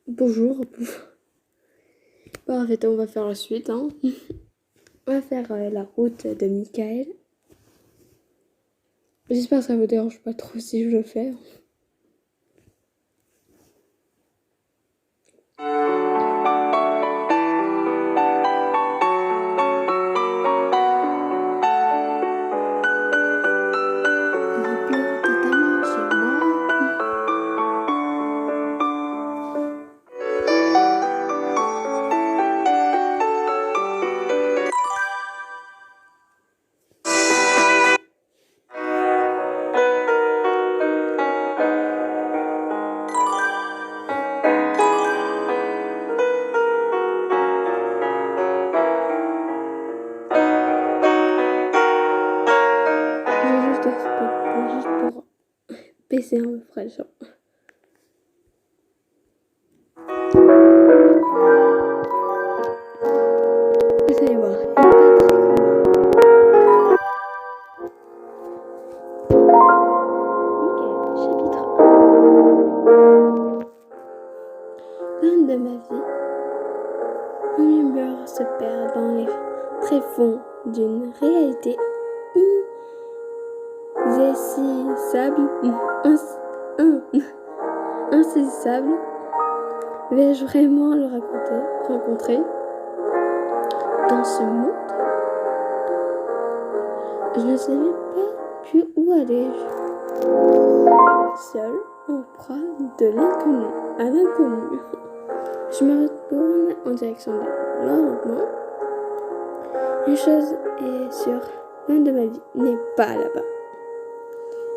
Bonjour. Bon, en fait, on va faire la suite. Hein. On va faire la route de Michael. J'espère que ça vous dérange pas trop si je le fais. Il pleut totalement chez moi. Juste pour baisser un peu fraîcheur. Vous allez voir, il n'est pas très commun. Michael, chapitre 1. L'un de ma vie, mon humeur se perd dans les tréfonds d'une réalité insaisissable. Vais-je vraiment le rencontrer dans ce monde? Je ne savais pas plus où aller. Seul, en proie de l'inconnu à l'inconnu. Je me retourne en direction de l'enlèvement. Une chose est sûre, l'un de ma vie n'est pas là-bas.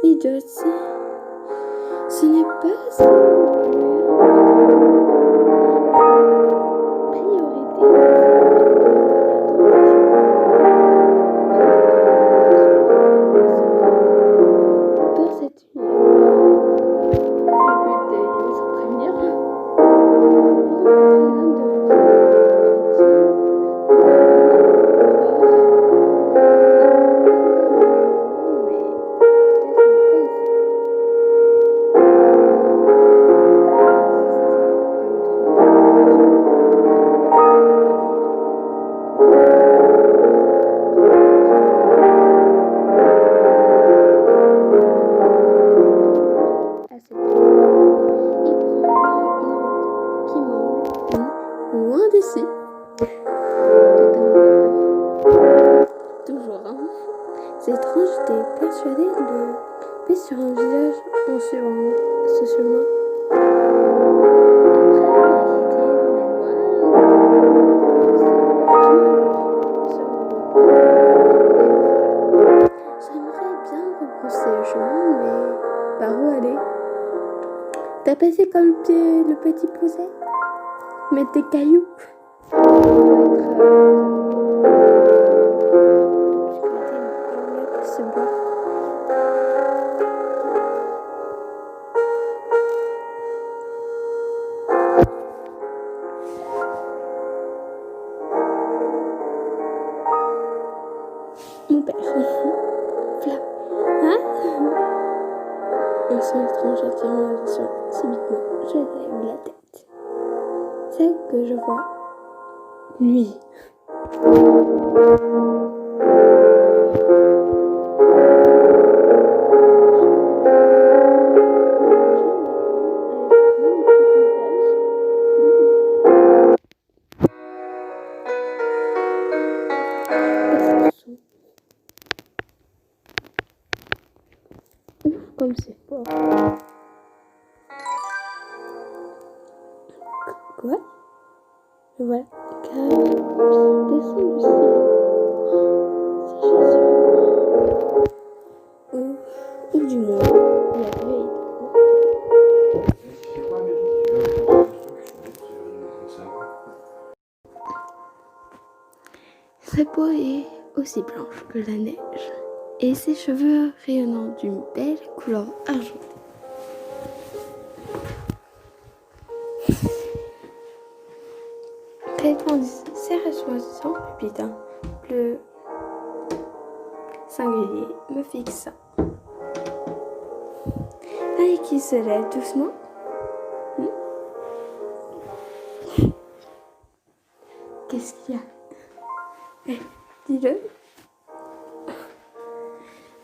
Idiotie, ce n'est pas ça. Loin d'ici. Toujours, hein. C'est étrange, j'étais persuadée de paix sur un visage en suivant ce chemin. J'aimerais bien rebrousser le chemin, mais par où aller? T'as passé comme le petit pouset? Mettre des cailloux. Ce bois. Mon père. Flamme. Hein? Un son étrange attire mon attention. Subitement, je lève la tête. C'est que je vois lui. Ouf, comme c'est fort. Quoi? Voilà. Descend du ciel. C'est Jésus. Ou du moins, il y a Veille. Sa peau est aussi blanche que la neige, et ses cheveux rayonnant d'une belle couleur argentée. Répondit sérieusement, putain, le singulier me fixa. Allez, qui se lève doucement. Qu'est-ce qu'il y a? Dis-le.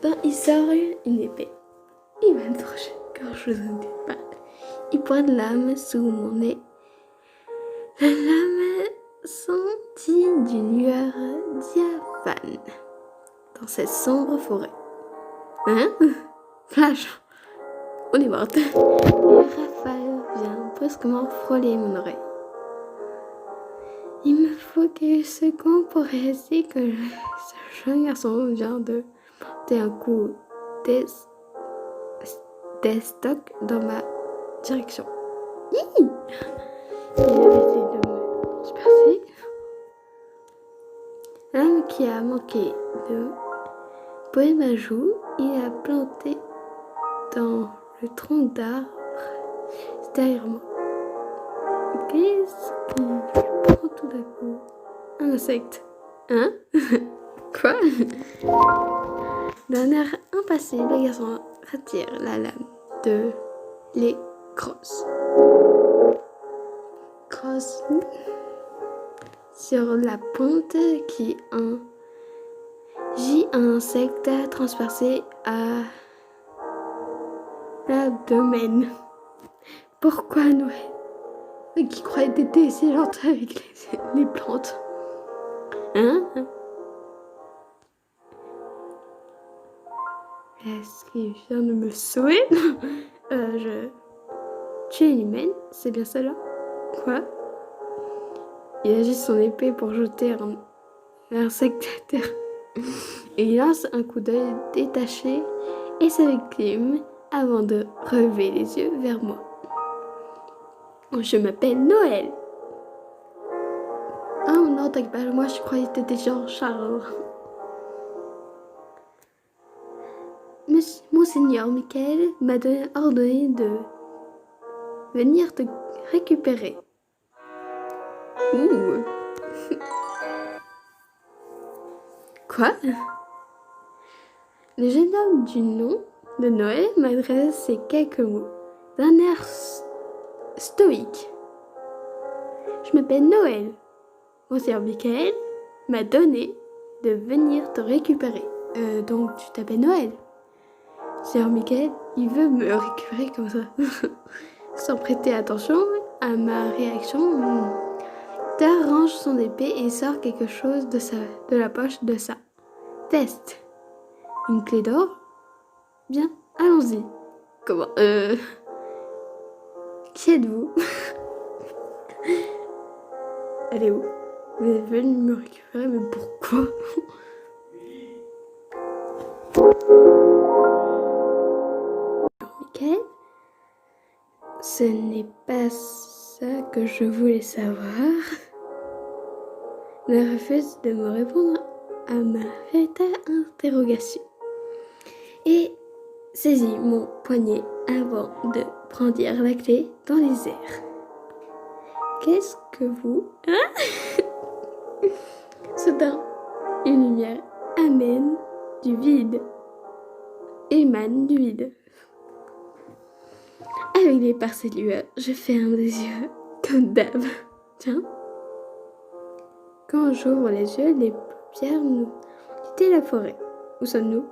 Ben, il sort une épée. Il va me toucher quand je ne dis pas. Il pointe l'âme sous mon nez. La lame sentit d'une lueur diaphane dans cette sombre forêt. Hein? Flash! On est morte. Le rafale vient brusquement frôler mon oreille. Il me faut quelques secondes pour réaliser que ce jeune garçon vient de porter un coup d'estoc dans ma direction. Il avait essayé de me disperser. L'homme qui a manqué de poser ma joue, il a planté dans le tronc d'arbre derrière moi. Qu'est-ce qui prend tout d'un coup? Un insecte. Hein? Quoi? D'un air impassible, le garçon retire la lame de les crosses. Crosse sur la pointe qui en gît un insecte transpercé à l'abdomen. Pourquoi Noël? Qui croyait t'étais si gentil avec les plantes? Hein? Est-ce qu'il vient de me sauver? Tu es une humaine? C'est bien ça là? Quoi? Il agite son épée pour jeter l'insecte à terre. Et il lance un coup d'œil détaché et sa victime avant de relever les yeux vers moi. Je m'appelle Noël. Oh non, t'inquiète pas, moi je croyais que t'étais genre Charles. Monseigneur Michael m'a ordonné de venir te récupérer. Ouh. Quoi? Le jeune homme du nom de Noël m'adresse ces quelques mots d'un air stoïque. Je m'appelle Noël. Monsieur Michael m'a donné de venir te récupérer. Donc tu t'appelles Noël. Monsieur Michael, il veut me récupérer comme ça. Sans prêter attention à ma réaction, Tard range son épée et sort quelque chose de la poche de sa veste. Une clé d'or? Bien, allons-y. Comment? Qui êtes-vous? Elle est où? Vous êtes venu me récupérer, mais pourquoi? Michael? Ce n'est pas ça que je voulais savoir. Il refuse de me répondre à ma véritable interrogation. Et saisit mon poignet avant de brandir la clé dans les airs. Qu'est-ce que vous... Hein? Soudain, une lumière émane du vide. Avec les parcelles lueurs, je ferme les yeux comme d'hab. Tiens. Quand j'ouvre les yeux, les paupières nous quittent la forêt. Où sommes-nous?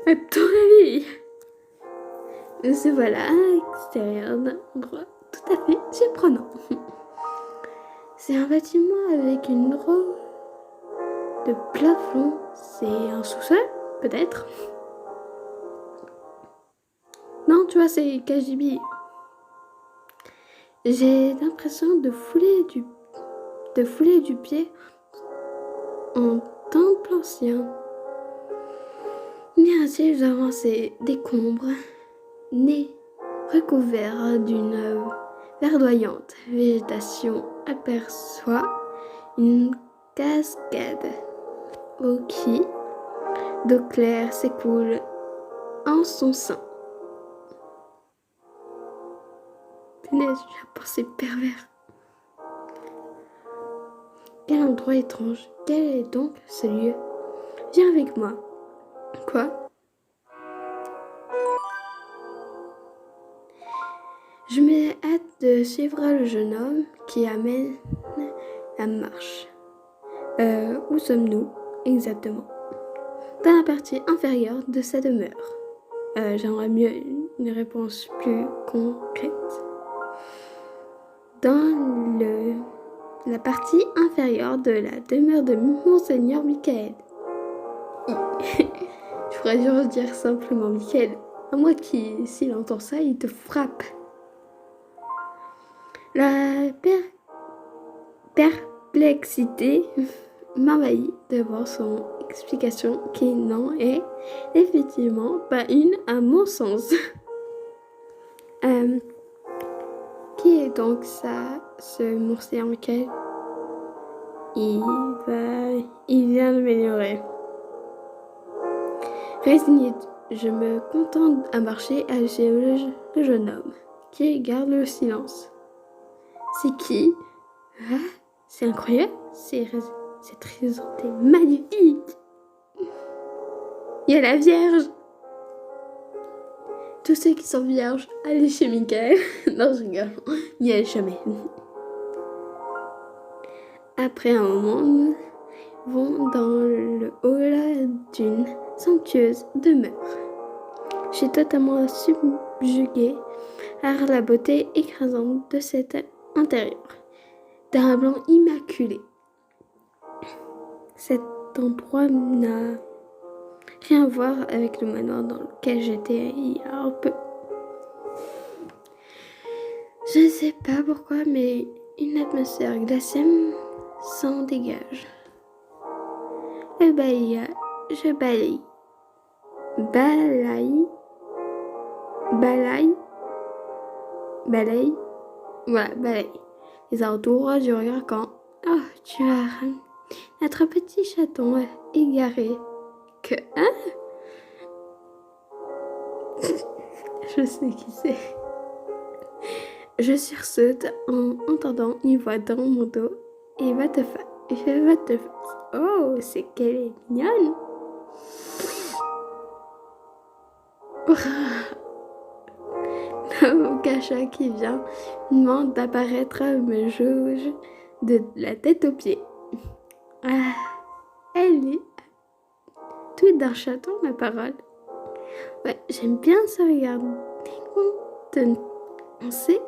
À ton avis? Nous voilà à l'extérieur d'un endroit tout à fait surprenant. C'est un bâtiment avec une roue de plafond. C'est un sous-sol, peut-être? Non, tu vois, c'est KGB. J'ai l'impression de fouler du pied en temple ancien. Bien sûr, devant ces décombres, nez recouverts d'une verdoyante végétation, aperçoit une cascade qui, d'eau claire, s'écoule en son sein. Punaise, j'ai pensé pervers. Quel endroit étrange. Quel est donc ce lieu? Viens avec moi. Quoi? Je me hâte de suivre le jeune homme qui amène la marche. Où sommes-nous exactement? Dans la partie inférieure de sa demeure. J'aimerais mieux une réponse plus concrète. Dans la partie inférieure de la demeure de Monseigneur Michael. Je pourrais juste dire simplement Michael. À moi qui, s'il entend ça, il te frappe. La perplexité m'envahit devant son explication qui n'en est effectivement pas une à mon sens. Qui est donc ça, ce Monseigneur Michael? Il vient de m'ignorer. Résigné, je me contente à marcher à chez le jeune homme qui garde le silence. C'est qui? Ah, c'est incroyable, c'est présenté magnifique. Il y a la Vierge. Tous ceux qui sont vierges, allez chez Michael. Non, je rigole, n'y allez jamais. Après un moment, nous vont dans le hall d'une somptueuse demeure. Je suis totalement subjuguée par la beauté écrasante de cet intérieur, d'un blanc immaculé. Cet endroit n'a rien à voir avec le manoir dans lequel j'étais il y a un peu. Je ne sais pas pourquoi, mais une atmosphère glacée s'en dégage. Je balaye les alentours du regard quand tu as notre petit chaton égaré. Que hein? Je sais qui c'est. Je sursaute en entendant une voix dans mon dos et what the fuck. Oh, c'est qu'elle est mignonne. Mon cachat qui vient demande d'apparaître me jauge de la tête aux pieds. Ah, elle est tout d'un chaton, ma parole. Ouais, j'aime bien ça regarder contenancer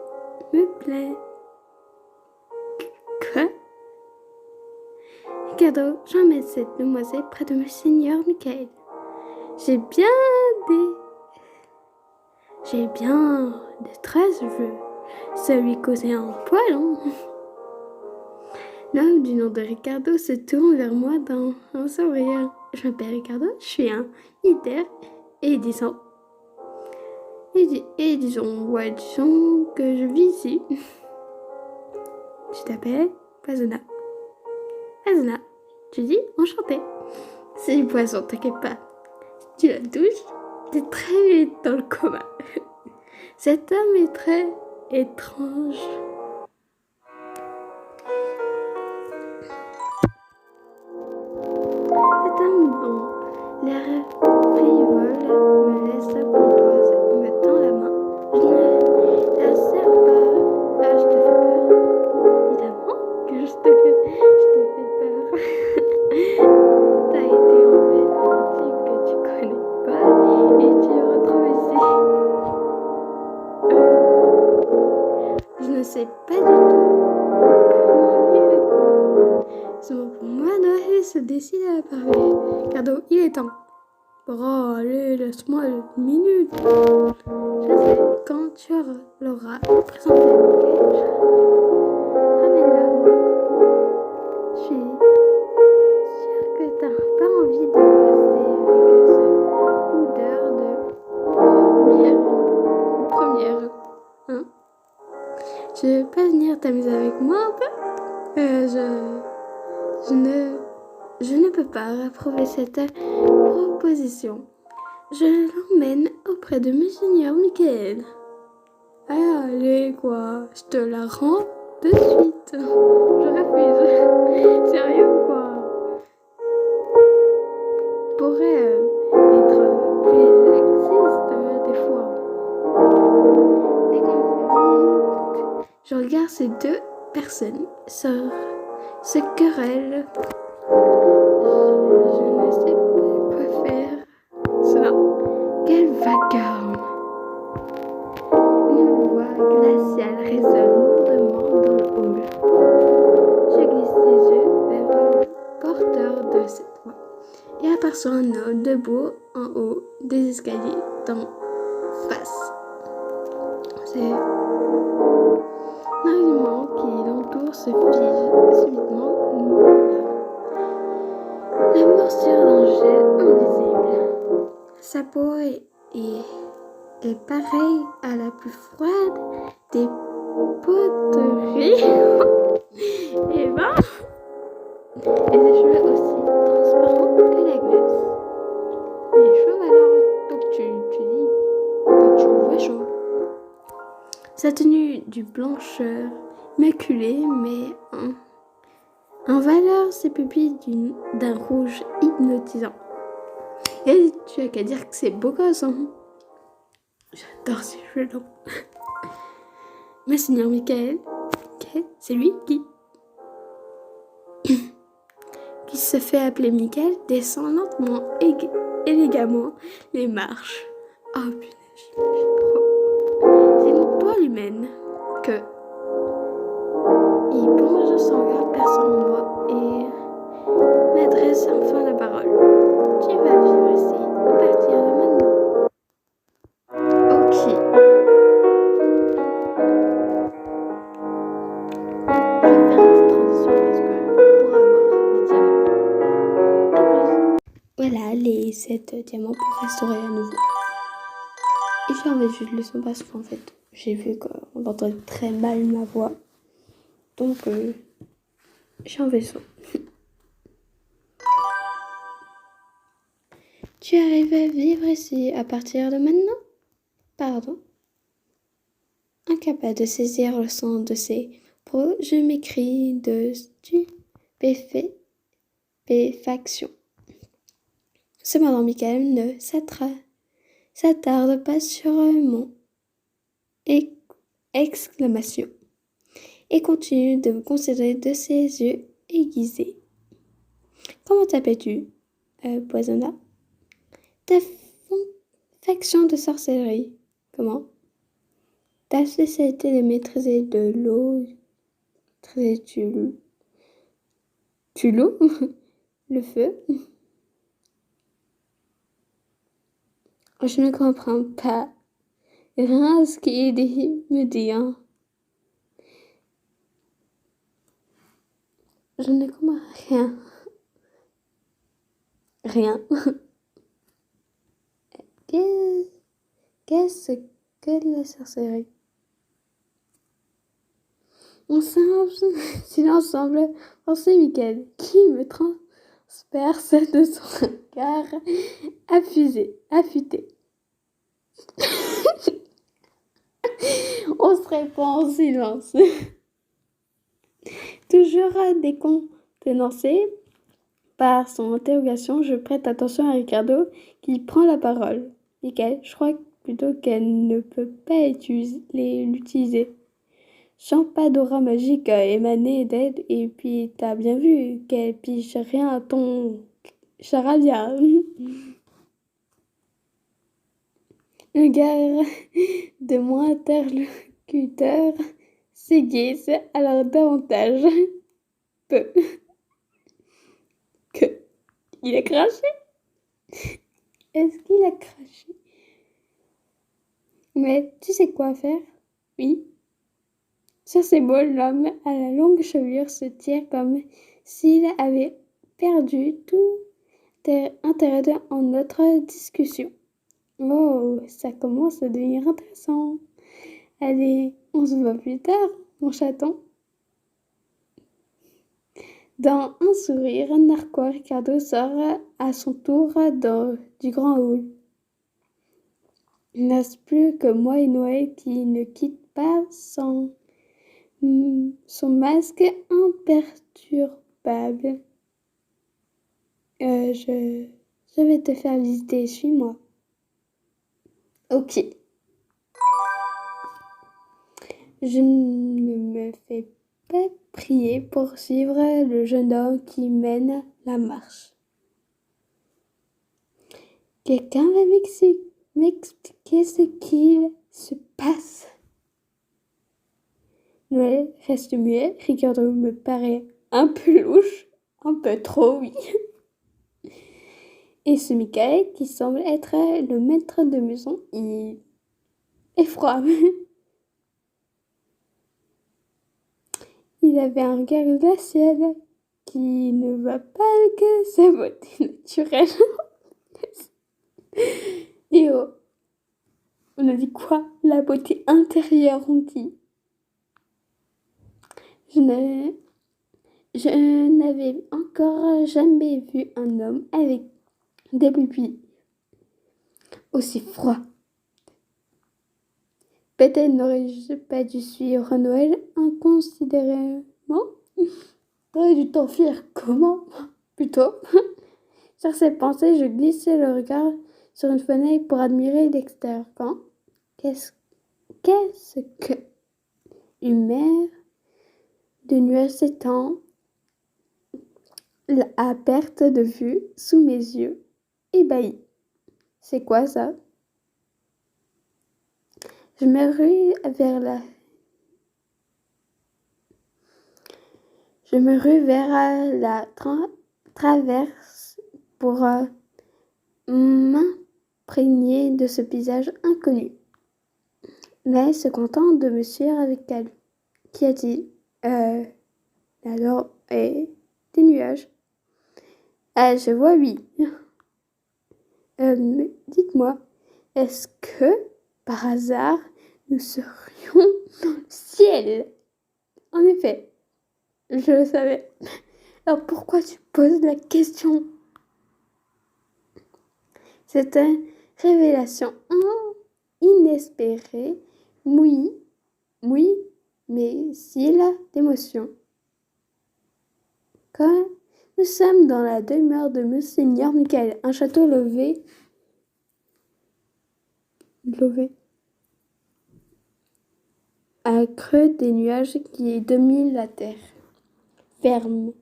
me plaît. Quoi? Cadeau, j'emmène cette demoiselle près de Monseigneur Michael. J'ai bien des tresses, je veux ça lui causer un poil, hein. L'homme du nom de Ricardo se tourne vers moi dans un sourire. Je m'appelle Ricardo, je suis un militaire et disons que je vis ici. Tu t'appelles Poisonna. Poisonna, tu dis enchanté. C'est du poisson, t'inquiète pas. Tu la touches, t'es très vite dans le coma. Cet homme est très étrange. Cet homme dont l'air frivole me laisse pontoise, me tend la main. Je ne la serre pas. Ah, je te fais peur. Évidemment que je te fais peur. T'as été enlevé par un type que tu connais pas et tu le retrouves ici. Je ne sais pas du tout comment lui répondre. Seulement pour moi, Noël se décide à parler. Cadeau, il est temps. Oh, allez, laisse-moi une minute. Je sais, quand tu l'auras présenté, ramène-la moi. Je suis sûre que t'as pas envie de rester avec ce première, hein? Tu veux pas venir t'amuser avec moi un peu? Je ne peux pas approuver cette proposition. Je l'emmène auprès de Monseigneur Michael. Ah, allez, quoi, je te la rends de suite. Je refuse. Sérieux, quoi. Pourrait être plus laxiste des fois. Dès qu'on Je regarde ces deux personnes se querellent. Je ne sais pas quoi faire. Cela, quel vacarme! Une voix glaciale résonne lourdement dans le hall. Je glisse les yeux vers le porteur de cette voix et aperçois un homme debout en haut des escaliers d'en face. C'est l'argument qui l'entoure se fige subitement. La morsure d'un gel invisible. Sa peau est pareille à la plus froide des poteries. Et ben, et ses cheveux aussi transparents que la glace. Il est chaud alors, donc tu dis que tu le vois chaud. Sa tenue du blancheur immaculée, mais en valeur ses pupilles d'un rouge hypnotisant. Et tu as qu'à dire que c'est beau gosse, hein. J'adore ces cheveux longs. Mais Seigneur Michael, c'est lui qui se fait appeler Michael, descend lentement et élégamment les marches. Oh punaise, c'est donc toi l'humaine que il plonge son regard perçant en moi et m'adresse enfin la parole. Tu vas vivre ici à partir de maintenant. Ok. Je vais faire une petite transition parce que pour avoir des diamants. À plus. Voilà les 7 diamants pour restaurer à nouveau. Et j'ai envie juste le son parce qu'en fait j'ai vu qu'on entendait très mal ma voix. Donc j'ai enlevé le son. Tu arrives à vivre ici à partir de maintenant? Pardon. Incapable de saisir le son de ses propos, je m'écris de stupéfaction. Cependant, Michael ne s'attarde pas sur mon exclamation et continue de me considérer de ses yeux aiguisés. Comment t'appelles-tu, Poisonna? Ta faction de sorcellerie. Comment? Ta spécialité de maîtriser de l'eau. Tu l'eau? Le feu? Je ne comprends pas rien à ce qu'il me dit. Hein. Je ne comprends rien. Rien. Qu'est-ce que la sorcellerie? On silence semble penser Michael, qui me transperce de son regard affûté. On se répond en silence. Toujours décontenancé par son interrogation, je prête attention à Ricardo qui prend la parole. Michael, je crois plutôt qu'elle ne peut pas l'utiliser. Chant pas d'aura magique émanée d'elle, et puis t'as bien vu qu'elle piche rien à ton charabia. Le gars de mon interlocuteur s'aiguise alors davantage. Peu. Que. Il a craché? Est-ce qu'il a craché? Mais tu sais quoi faire? Oui. Sur ces mots, l'homme à la longue chevelure se tire comme s'il avait perdu tout intérêt en notre discussion. Oh, ça commence à devenir intéressant. Allez, on se voit plus tard, mon chaton. Dans un sourire narquois, Ricardo sort à son tour du grand hall. Il n'y reste plus que moi et Noël qui ne quitte pas son masque imperturbable. Je vais te faire visiter, suis-moi. Ok. Je ne me fait pas prier pour suivre le jeune homme qui mène la marche. Quelqu'un va m'expliquer ce qu'il se passe. Noël reste muet. Ricardo me paraît un peu louche, un peu trop, oui. Et ce Michael, qui semble être le maître de maison, il est froid. Il avait un regard glacial qui ne va pas que sa beauté naturelle. Et oh, on a dit quoi? La beauté intérieure, on dit. Je n'avais encore jamais vu un homme avec des pupilles aussi froids. Peut-être n'aurais-je pas dû suivre Noël inconsidérément. T'aurais dû t'enfuir comment? Plutôt. Sur ces pensées, je glissais le regard sur une fenêtre pour admirer l'extérieur. Qu'est-ce que une mer de nuages s'étend à perte de vue sous mes yeux, ébahis. C'est quoi ça? Je me rue vers la traverse pour m'imprégner de ce paysage inconnu. Mais se content de me suivre avec calme. Qu'y a-t-il? Alors, des nuages. Ah, je vois, oui. Mais dites-moi, est-ce que, par hasard, nous serions dans le ciel? En effet, je le savais. Alors pourquoi tu poses la question? C'est une révélation inespérée, oui, mais s'il a d'émotion. Quand nous sommes dans la demeure de Monseigneur Michael, un château lové à creux des nuages qui dominent la terre. Ferme.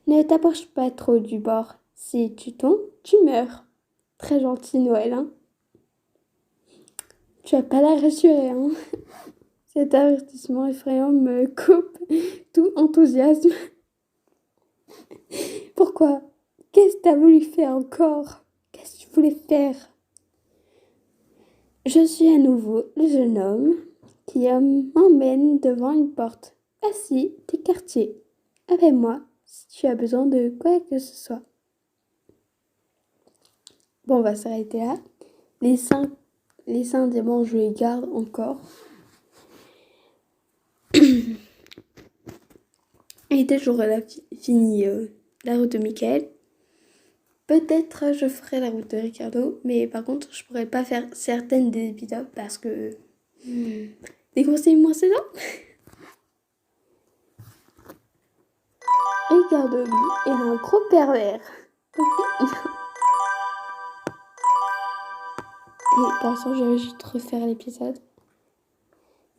Ne t'approche pas trop du bord. Si tu tombes, tu meurs. Très gentil Noël, hein? Tu as pas l'air rassuré, hein? Cet avertissement effrayant me coupe tout enthousiasme. Pourquoi? Qu'est-ce que t'as voulu faire encore? Qu'est-ce que tu voulais faire? Je suis à nouveau le jeune homme qui m'emmène devant une porte. Assis, tes quartiers. Avec moi, si tu as besoin de quoi que ce soit. Bon, on va s'arrêter là. Les cinq diamants, je les garde encore. Et dès que j'aurai fini la route de Michael, peut-être je ferai la route de Ricardo, mais par contre, je pourrais pas faire certaines des vidéos parce que... Déconseille-moi ça. Ricardo, lui, est un gros pervers. Ok. Et pour l'instant, je vais juste refaire l'épisode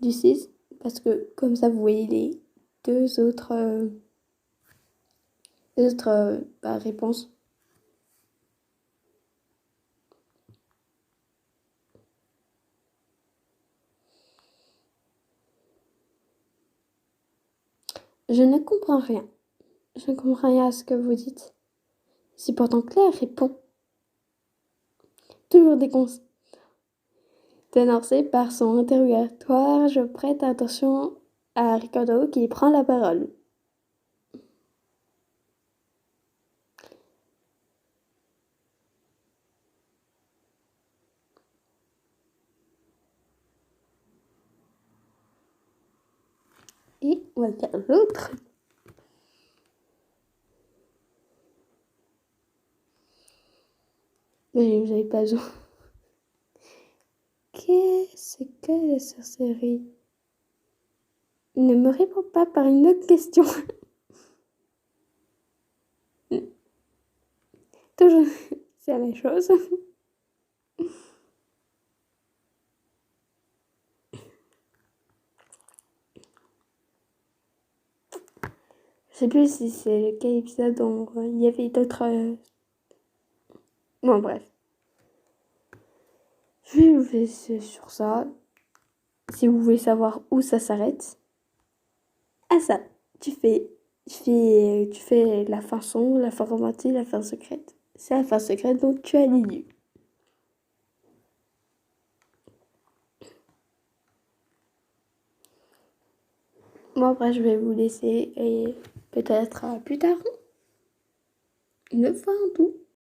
du 6 parce que comme ça, vous voyez les deux autres réponses. Je ne comprends rien. Je ne comprends rien à ce que vous dites. C'est pourtant clair, répond. Toujours dénoncé par son interrogatoire, je prête attention à Ricardo qui prend la parole. Et on va faire l'autre. Mais j'avais pas besoin. Qu'est-ce que la sorcellerie? Ne me réponds pas par une autre question. Toujours, c'est la même chose. sais plus si c'est quel épisode où il y avait d'autres... Bon, bref. Je vais vous laisser sur ça. Si vous voulez savoir où ça s'arrête. Ah ça, tu fais la fin sombre, la fin romantique, la fin secrète. C'est la fin secrète, donc tu as l'issue. Bon, après, je vais vous laisser et peut-être à plus tard. Une fois en tout.